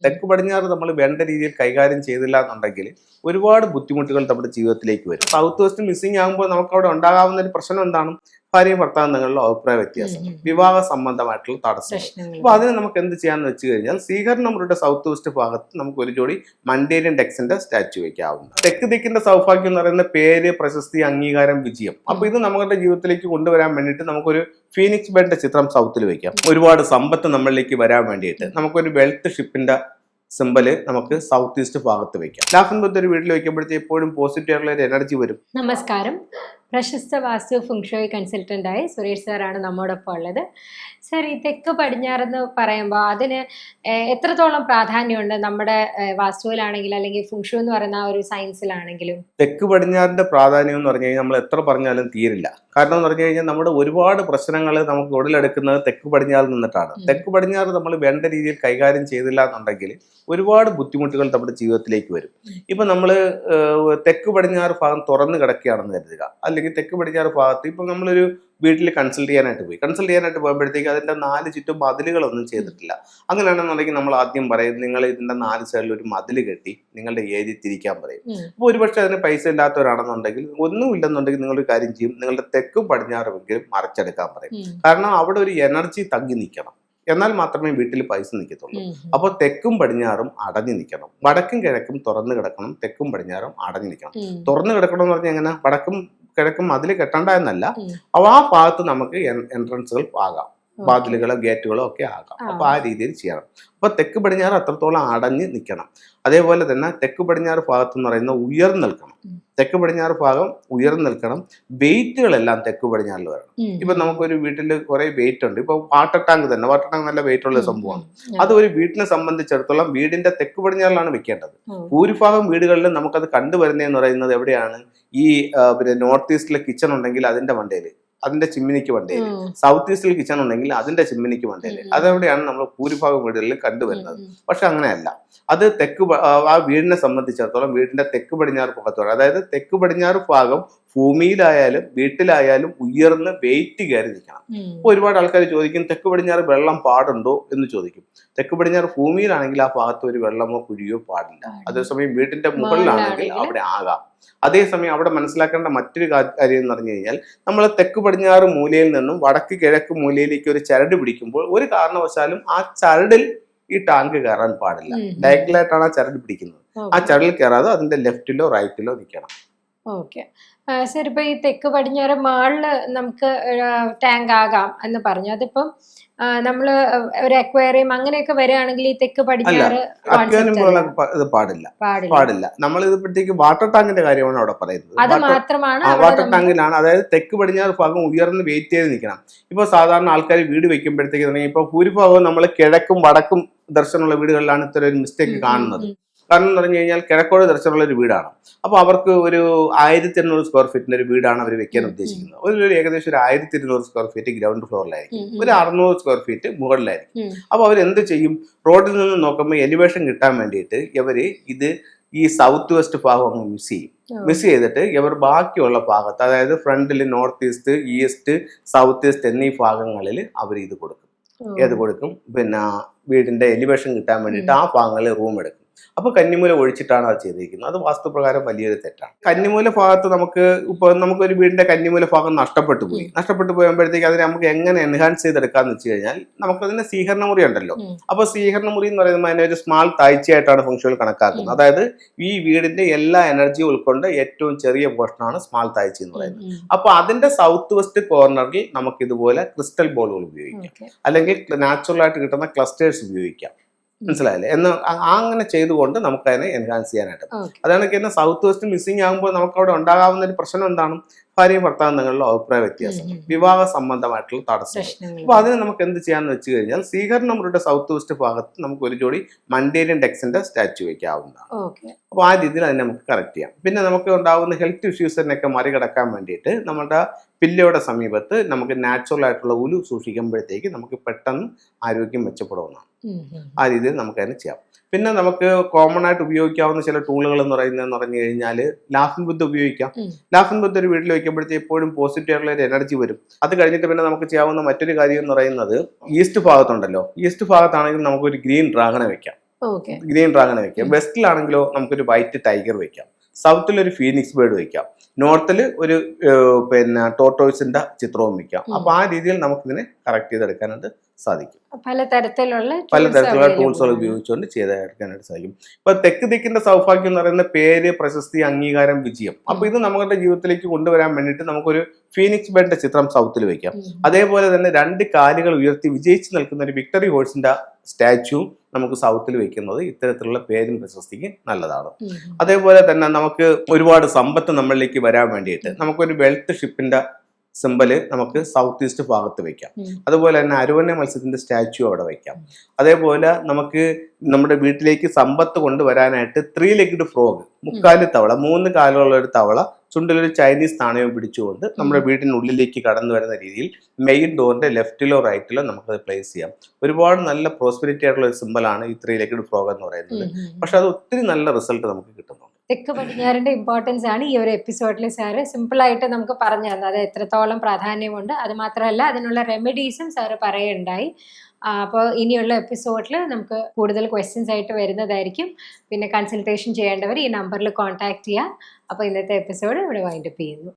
തെക്ക് പടിഞ്ഞാറ് നമ്മൾ വേണ്ട രീതിയിൽ കൈകാര്യം ചെയ്തില്ല എന്നുണ്ടെങ്കിൽ ഒരുപാട് ബുദ്ധിമുട്ടുകൾ നമ്മുടെ ജീവിതത്തിലേക്ക് വരും. സൗത്ത് വെസ്റ്റ് മിസ്സിംഗ് ആകുമ്പോൾ നമുക്ക് അവിടെ ഉണ്ടാകാവുന്ന ഒരു പ്രശ്നം എന്താണ്? ഭാര്യയും ഭർത്താവും തമ്മിലുള്ള അഭിപ്രായ വ്യത്യാസം, വിവാഹ സംബന്ധമായിട്ടുള്ള തടസ്സങ്ങൾ. അപ്പൊ അതിന് നമുക്ക് എന്ത് ചെയ്യാന്ന് വെച്ച് കഴിഞ്ഞാൽ സ്വീകരണ മുറിയുടെ സൗത്ത് വെസ്റ്റ് ഭാഗത്ത് നമുക്ക് ഒരു ജോഡി മണ്ടേരിയൻ ഡെക്സിന്റെ സ്റ്റാച്ചു വെക്കാവുന്നു. തെക്ക് ദിക്കിന്റെ സൗഭാഗ്യം എന്ന് പറയുന്ന പേര്, പ്രശസ്തി, അംഗീകാരം, വിജയം. അപ്പൊ ഇത് നമ്മുടെ ജീവിതത്തിലേക്ക് കൊണ്ടുവരാൻ വേണ്ടിയിട്ട് നമുക്കൊരു ഫീനിക്സ് ബേർഡിന്റെ ചിത്രം സൗത്തിൽ വെക്കാം. ഒരുപാട് സമ്പത്ത് നമ്മളിലേക്ക് വരാൻ വേണ്ടിയിട്ട് നമുക്കൊരു വെൽത്ത് ഷിപ്പിന്റെ സിമ്പല് നമുക്ക് സൗത്ത് ഈസ്റ്റ് ഭാഗത്ത് വെക്കാം. ലാഫൻ ബുദ്ധ ഒരു വീട്ടിൽ വെക്കുമ്പോഴത്തേക്ക് എപ്പോഴും പോസിറ്റീവ് ആയിട്ടുള്ള ഒരു എനർജി വരും. നമസ്കാരം, പ്രശസ്ത വാസ്തു ഫുങ്ഷോയ് കൺസൾട്ടൻ്റായി സുരേഷ് സാറാണ് നമ്മോടൊപ്പം ഉള്ളത്. സാർ, ഈ തെക്ക് പടിഞ്ഞാറെന്ന് പറയുമ്പോൾ അതിന് എത്രത്തോളം പ്രാധാന്യമുണ്ട് നമ്മുടെ വാസ്തുവിലാണെങ്കിലും അല്ലെങ്കിൽ ഫുങ്ഷോ എന്ന് പറയുന്ന ആ ഒരു സയൻസിലാണെങ്കിലും? തെക്ക് പടിഞ്ഞാറിന്റെ പ്രാധാന്യം എന്ന് പറഞ്ഞു കഴിഞ്ഞാൽ നമ്മൾ എത്ര പറഞ്ഞാലും തീരില്ല. കാരണം എന്ന് പറഞ്ഞു കഴിഞ്ഞാൽ നമ്മുടെ ഒരുപാട് പ്രശ്നങ്ങൾ നമുക്ക് ഉടലെടുക്കുന്നത് തെക്ക് പടിഞ്ഞാറ് നിന്നിട്ടാണ്. തെക്ക് പടിഞ്ഞാറ് നമ്മൾ വേണ്ട രീതിയിൽ കൈകാര്യം ചെയ്തില്ല എന്നുണ്ടെങ്കിൽ ഒരുപാട് ബുദ്ധിമുട്ടുകൾ നമ്മുടെ ജീവിതത്തിലേക്ക് വരും. ഇപ്പൊ നമ്മൾ തെക്ക് പടിഞ്ഞാറ് ഭാഗം തുറന്നു കിടക്കുകയാണെന്ന് കരുതുക, അല്ലെങ്കിൽ തെക്ക് പടിഞ്ഞാറ് ഭാഗത്ത് ഇപ്പൊ നമ്മളൊരു വീട്ടിൽ കൺസൾട്ട് ചെയ്യാനായിട്ട് പോകുമ്പോഴത്തേക്ക് അതിന്റെ 4 ചുറ്റും മതിലുകളൊന്നും ചെയ്തിട്ടില്ല. അങ്ങനെയാണെന്നുണ്ടെങ്കിൽ നമ്മൾ ആദ്യം പറയും, നിങ്ങൾ ഇതിന്റെ 4 സൈഡിൽ ഒരു മതിൽ കെട്ടി നിങ്ങളുടെ ഏരിയ തിരിക്കാൻ പറയും. അപ്പോൾ ഒരുപക്ഷെ അതിന് പൈസ ഇല്ലാത്തവരാണെന്നുണ്ടെങ്കിൽ, ഒന്നുമില്ലെന്നുണ്ടെങ്കിൽ നിങ്ങളൊരു കാര്യം ചെയ്യും, നിങ്ങളുടെ തെക്കും പടിഞ്ഞാറുമെങ്കിലും മറച്ചെടുക്കാൻ പറയും. കാരണം അവിടെ ഒരു എനർജി തങ്ങി നിൽക്കണം, എന്നാൽ മാത്രമേ വീട്ടിൽ പൈസ നിൽക്കത്തുള്ളൂ. അപ്പോൾ തെക്കും പടിഞ്ഞാറും അടഞ്ഞു നിൽക്കണം, വടക്കും കിഴക്കും തുറന്നു കിടക്കണം, തെക്കും പടിഞ്ഞാറും അടഞ്ഞു നിൽക്കണം. തുറന്നു കിടക്കണം എന്ന് പറഞ്ഞാൽ എങ്ങനെ? വടക്കും കിഴക്കും മതിൽ കെട്ടണ്ട എന്നല്ല, അപ്പോൾ ആ ഭാഗത്ത് നമുക്ക് എൻട്രൻസുകൾ ആകാം, വാതിലുകളോ ഗേറ്റുകളോ ഒക്കെ ആകാം. അപ്പൊ ആ രീതിയിൽ ചെയ്യണം. അപ്പൊ തെക്ക് പടിഞ്ഞാറ് അത്രത്തോളം അടഞ്ഞ് നിൽക്കണം. അതേപോലെ തന്നെ തെക്ക് പടിഞ്ഞാറ് ഭാഗത്ത് എന്ന് പറയുന്നത് ഉയർന്നു നിൽക്കണം. തെക്ക് പടിഞ്ഞാറ് ഭാഗം ഉയർന്നു നിൽക്കണം. വെയിറ്റുകളെല്ലാം തെക്ക് പടിഞ്ഞാറിൽ വരണം. ഇപ്പൊ നമുക്കൊരു വീട്ടിൽ കുറെ വെയിറ്റ് ഉണ്ട്. ഇപ്പൊ വാട്ടർ ടാങ്ക് നല്ല വെയിറ്റ് ഉള്ള സംഭവമാണ്. അത് ഒരു വീട്ടിനെ സംബന്ധിച്ചിടത്തോളം വീടിന്റെ തെക്ക് പടിഞ്ഞാറിലാണ് വെക്കേണ്ടത്. ഭൂരിഭാഗം വീടുകളിലും നമുക്കത് കണ്ടുവരുന്നതെന്ന് പറയുന്നത് എവിടെയാണ്? ഈ പിന്നെ നോർത്ത് ഈസ്റ്റിലെ കിച്ചൺ ഉണ്ടെങ്കിൽ അതിന്റെ മണ്ടയിൽ, അതിന്റെ ചിമ്മിനിക്ക് മണ്ടയിൽ, സൗത്ത് ഈസ്റ്റിൽ കിച്ചൺ ഉണ്ടെങ്കിൽ അതിന്റെ ചിമ്മിനിക്ക് മണ്ടയിൽ, അതെവിടെയാണ് നമ്മൾ ഭൂരിഭാഗം വീടുകളിൽ കണ്ടുവരുന്നത്. പക്ഷെ അങ്ങനെയല്ല. അത് ആ വീടിനെ സംബന്ധിച്ചിടത്തോളം വീടിന്റെ തെക്ക് പടിഞ്ഞാറ് ഭാഗത്തോടെ, അതായത് തെക്ക് പടിഞ്ഞാറ് ഭാഗം ഭൂമിയിലായാലും വീട്ടിലായാലും ഉയർന്ന് വെയിറ്റ് കയറി നിൽക്കണം. അപ്പൊ ഒരുപാട് ആൾക്കാർ ചോദിക്കും, തെക്ക് പടിഞ്ഞാറ് വെള്ളം പാടുണ്ടോ എന്ന് ചോദിക്കും. തെക്ക് പടിഞ്ഞാറ് ഭൂമിയിലാണെങ്കിൽ ആ ഭാഗത്ത് ഒരു വെള്ളമോ കുഴിയോ പാടില്ല. അതേസമയം വീടിന്റെ മുകളിലാണെങ്കിൽ അവിടെ ആകാം. അതേസമയം അവിടെ മനസ്സിലാക്കേണ്ട മറ്റൊരു കാര്യം എന്ന് പറഞ്ഞു കഴിഞ്ഞാൽ, നമ്മൾ തെക്ക് പടിഞ്ഞാറ് മൂലയിൽ നിന്നും വടക്ക് കിഴക്ക് മൂലയിലേക്ക് ഒരു ചരട് പിടിക്കുമ്പോൾ ഒരു കാരണവശാലും ആ ചരടിൽ ഈ ടാങ്ക് കയറാൻ പാടില്ല. ഡയറക്റ്റിലായിട്ടാണ് ആ ചരട് പിടിക്കുന്നത്. ആ ചരടിൽ കയറാതെ അതിന്റെ ലെഫ്റ്റിലോ റൈറ്റിലോ നിൽക്കണം. ഓക്കെ സാർ, ഇപ്പൊ ഈ തെക്ക് പടിഞ്ഞാറ് മാളില് നമുക്ക് ടാങ്ക് ആകാം എന്ന് പറഞ്ഞു. അതിപ്പം നമ്മള് ഒരു അക്വേറിയം അങ്ങനെയൊക്കെ വരികയാണെങ്കിൽ ഈ തെക്ക് പടിഞ്ഞാറ് പാടില്ല. നമ്മൾ ഇതിപ്പോഴത്തേക്ക് വാട്ടർ ടാങ്കിന്റെ കാര്യമാണ് അവിടെ പറയുന്നത്. അത് മാത്രമാണ് വാട്ടർ ടാങ്കിലാണ്. അതായത് തെക്ക് പടിഞ്ഞാറ് ഭാഗം ഉയർന്ന് വെയിറ്റ് ചെയ്ത് നിൽക്കണം. ഇപ്പൊ സാധാരണ ആൾക്കാർ വീട് വെക്കുമ്പോഴത്തേക്ക് ഇപ്പൊ ഭൂരിഭാഗവും നമ്മൾ കിഴക്കും വടക്കും ദർശനമുള്ള വീടുകളിലാണ് ഇത്തരം ഒരു മിസ്റ്റേക്ക് കാണുന്നത്. കാരണം എന്ന് പറഞ്ഞു കഴിഞ്ഞാൽ കിഴക്കോട് ദർശനമുള്ള ഒരു വീടാണ്. അപ്പോൾ അവർക്ക് ഒരു 1200 സ്ക്വയർ ഫീറ്റിന്റെ ഒരു വീടാണ് അവർ വെക്കാൻ ഉദ്ദേശിക്കുന്നത്. ഒരു ഏകദേശം ഒരു 1200 സ്ക്വയർ ഫീറ്റ് ഗ്രൗണ്ട് ഫ്ലോറിലായിരിക്കും, ഒരു 600 സ്ക്വയർ ഫീറ്റ് മുകളിലായിരിക്കും. അപ്പോൾ അവരെന്ത് ചെയ്യും? റോഡിൽ നിന്ന് നോക്കുമ്പോൾ എലിവേഷൻ കിട്ടാൻ വേണ്ടിയിട്ട് ഇവര് ഈ സൗത്ത് വെസ്റ്റ് ഭാഗം മിസ് ചെയ്തിട്ട് ഇവർ ബാക്കിയുള്ള ഭാഗത്ത്, അതായത് ഫ്രണ്ടിൽ north east, east, south east എന്നീ ഭാഗങ്ങളിൽ അവർ ഇത് കൊടുക്കും. പിന്നെ വീടിന്റെ എലിവേഷൻ കിട്ടാൻ വേണ്ടിയിട്ട് ആ ഭാഗങ്ങളിൽ റൂം എടുക്കും. അപ്പൊ കന്നിമൂല ഒഴിച്ചിട്ടാണ് അത് ചെയ്തിരിക്കുന്നത്. അത് വാസ്തുപ്രകാരം വലിയൊരു തെറ്റാണ്. കന്നിമൂല ഭാഗത്ത് നമുക്കൊരു വീടിന്റെ കന്നിമൂല ഭാഗം നഷ്ടപ്പെട്ടു പോയുമ്പോഴത്തേക്ക് അതിനെ നമുക്ക് എങ്ങനെ എൻഹാൻസ് ചെയ്തെടുക്കാന്ന് വെച്ച് കഴിഞ്ഞാൽ, നമുക്കതിന്റെ സ്വീകരണ മുറി ഉണ്ടല്ലോ. അപ്പൊ സ്വീകരണ മുറി എന്ന് പറയുമ്പോൾ അതിനെ ഒരു സ്മാൾ താഴ്ചയായിട്ടാണ് ഫംഗ്ഷനുകൾ കണക്കാക്കുന്നത്. അതായത് ഈ വീടിന്റെ എല്ലാ എനർജിയും ഉൾക്കൊണ്ട് ഏറ്റവും ചെറിയ പോർഷനാണ് സ്മാൾ താഴ്ച എന്ന് പറയുന്നത്. അപ്പൊ അതിന്റെ സൗത്ത് വെസ്റ്റ് കോർണറിൽ നമുക്ക് ഇതുപോലെ ക്രിസ്റ്റൽ ബോളുകൾ ഉപയോഗിക്കാം, അല്ലെങ്കിൽ നാച്ചുറൽ ആയിട്ട് കിട്ടുന്ന ക്ലസ്റ്റേഴ്സ് ഉപയോഗിക്കാം. മനസ്സിലായില്ലേ? അങ്ങനെ ചെയ്തുകൊണ്ട് നമുക്ക് അതിനെ എൻഹാൻസ് ചെയ്യാനായിട്ട്. അതാണ് സൗത്ത് വെസ്റ്റ് മിസ്സിംഗ് ആകുമ്പോൾ നമുക്ക് അവിടെ ഉണ്ടാകാവുന്ന ഒരു പ്രശ്നം എന്താണ്? ഭാര്യയും ഭർത്താവും തമ്മിലുള്ള അഭിപ്രായ വ്യത്യാസം, വിവാഹ സംബന്ധമായിട്ടുള്ള തടസ്സം. അപ്പൊ അതിന് നമുക്ക് എന്ത് ചെയ്യാന്ന് വെച്ച് കഴിഞ്ഞാൽ, സ്വീകരണ മുറിയുടെ സൗത്ത് വെസ്റ്റ് ഭാഗത്ത് നമുക്ക് ഒരു ജോഡി മണ്ടേരിയൻ ഡെക്സിന്റെ സ്റ്റാച്ചു വെക്കാവുന്നതാണ്. അപ്പോൾ ആ രീതിയിൽ അതിനെ നമുക്ക് കറക്റ്റ് ചെയ്യാം. പിന്നെ നമുക്ക് ഉണ്ടാകുന്ന ഹെൽത്ത് ഇഷ്യൂസിനൊക്കെ മറികടക്കാൻ വേണ്ടിയിട്ട് നമ്മുടെ പില്ലയുടെ സമീപത്ത് നമുക്ക് നാച്ചുറൽ ആയിട്ടുള്ള ഉലു സൂക്ഷിക്കുമ്പോഴത്തേക്ക് നമുക്ക് പെട്ടെന്ന് ആരോഗ്യം മെച്ചപ്പെടുന്നതാണ്. ആ രീതിയിൽ നമുക്ക് അതിനെ ചെയ്യാം. പിന്നെ നമുക്ക് കോമൺ ആയിട്ട് ഉപയോഗിക്കാവുന്ന ചില ടൂളുകൾ എന്ന് പറഞ്ഞു കഴിഞ്ഞാൽ ലാഫിംഗ് ബുദ്ധ ഉപയോഗിക്കാം. ലാഫിംഗ് ബുദ്ധ ഒരു വീട്ടിൽ വെക്കുമ്പോഴത്തേക്ക് എപ്പോഴും പോസിറ്റീവ് ആയിട്ടുള്ള ഒരു എനർജി വരും. അത് കഴിഞ്ഞിട്ട് പിന്നെ നമുക്ക് ചെയ്യാവുന്ന മറ്റൊരു കാര്യം എന്ന് പറയുന്നത്, ഈസ്റ്റ് ഭാഗത്തുണ്ടല്ലോ, ഈസ്റ്റ് ഭാഗത്താണെങ്കിൽ നമുക്കൊരു ഗ്രീൻ ഡ്രാഗണെ വെക്കാം. ഓക്കെ. ഗ്രീൻ ഡ്രാഗൺ വെക്കാം. വെസ്റ്റിലാണെങ്കിലോ നമുക്കൊരു വൈറ്റ് ടൈഗർ വെക്കാം. സൗത്തിൽ ഒരു ഫീനിക്സ് ബേർഡ് വെക്കാം. നോർത്തിൽ ഒരു പിന്നെ ടോർട്ടോയ്സിന്റെ ചിത്രവും വെക്കാം. അപ്പൊ ആ രീതിയിൽ നമുക്കിതിനെ കറക്റ്റ് ചെയ്തെടുക്കാനായിട്ട് സാധിക്കും. പലതരത്തിലുള്ള ടൂൾസുകൾ ഉപയോഗിച്ചുകൊണ്ട് ചെയ്തെടുക്കാനായിട്ട് സാധിക്കും. ഇപ്പൊ തെക്ക് ദിക്കിന്റെ സൗഭാഗ്യം എന്ന് പറയുന്ന പേര്, പ്രശസ്തി, അംഗീകാരം, വിജയം. അപ്പൊ ഇത് നമ്മുടെ ജീവിതത്തിലേക്ക് കൊണ്ടുവരാൻ വേണ്ടിയിട്ട് നമുക്കൊരു ഫീനിക്സ് ബേർഡിന്റെ ചിത്രം സൗത്തിൽ വെക്കാം. അതേപോലെ തന്നെ 2 കാലുകൾ ഉയർത്തി വിജയിച്ച് നിൽക്കുന്ന ഒരു വിക്ടറി ഹോഴ്സിന്റെ സ്റ്റാച്യു നമുക്ക് സൗത്തിൽ വെക്കുന്നത് ഇത്തരത്തിലുള്ള പേരും പ്രശസ്തിക്ക് നല്ലതാണ്. അതേപോലെ തന്നെ നമുക്ക് ഒരുപാട് സമ്പത്ത് നമ്മളിലേക്ക് വരാൻ വേണ്ടിയിട്ട് നമുക്കൊരു വെൽത്ത് ഷിപ്പിന്റെ സിമ്പല് നമുക്ക് സൗത്ത് ഈസ്റ്റ് ഭാഗത്ത് വെക്കാം. അതുപോലെ തന്നെ അരോന മത്സ്യത്തിന്റെ സ്റ്റാച്യു അവിടെ വെക്കാം. അതേപോലെ നമുക്ക് നമ്മുടെ വീട്ടിലേക്ക് സമ്പത്ത് കൊണ്ടുവരാനായിട്ട് 3 legged ഫ്രോഗ്, 3 തവള, 3 കാലുകളുള്ള ഒരു തവള ചുണ്ടിലൊരു ചൈനീസ് നാണയവും പിടിച്ചുകൊണ്ട് നമ്മുടെ വീട്ടിനുള്ളിലേക്ക് കടന്നു വരുന്ന രീതിയിൽ മെയിൻ ഡോറിന്റെ ലെഫ്റ്റിലോ റൈറ്റിലോ നമുക്കത് പ്ലേസ് ചെയ്യാം. ഒരുപാട് നല്ല പ്രോസ്പെരിറ്റി ആയിട്ടുള്ള ഒരു സിമ്പലാണ് ഈ 3 legged ഫ്രോഗ് എന്ന് പറയുന്നത്. പക്ഷെ അത് ഒത്തിരി നല്ല റിസൾട്ട് നമുക്ക് കിട്ടുന്നുണ്ട്. തെക്ക് പടിഞ്ഞാറിന്റെ ഇമ്പോർട്ടൻസ് ആണ് ഈ ഒരു എപ്പിസോഡിൽ സാറ് സിമ്പിളായിട്ട് നമുക്ക് പറഞ്ഞു തന്നത്. അത് എത്രത്തോളം പ്രാധാന്യമുണ്ട്, അത് മാത്രമല്ല അതിനുള്ള റെമഡീസും സാറ് പറയുണ്ടായി. അപ്പോൾ ഇനിയുള്ള എപ്പിസോഡിൽ നമുക്ക് കൂടുതൽ ക്വസ്റ്റ്യൻസ് ആയിട്ട് വരുന്നതായിരിക്കും. പിന്നെ കൺസൾട്ടേഷൻ ചെയ്യേണ്ടവർ ഈ നമ്പറിൽ കോൺടാക്ട് ചെയ്യുക. അപ്പോൾ ഇന്നത്തെ എപ്പിസോഡ് ഇവിടെ വൈൻഡപ്പ് ചെയ്യുന്നു.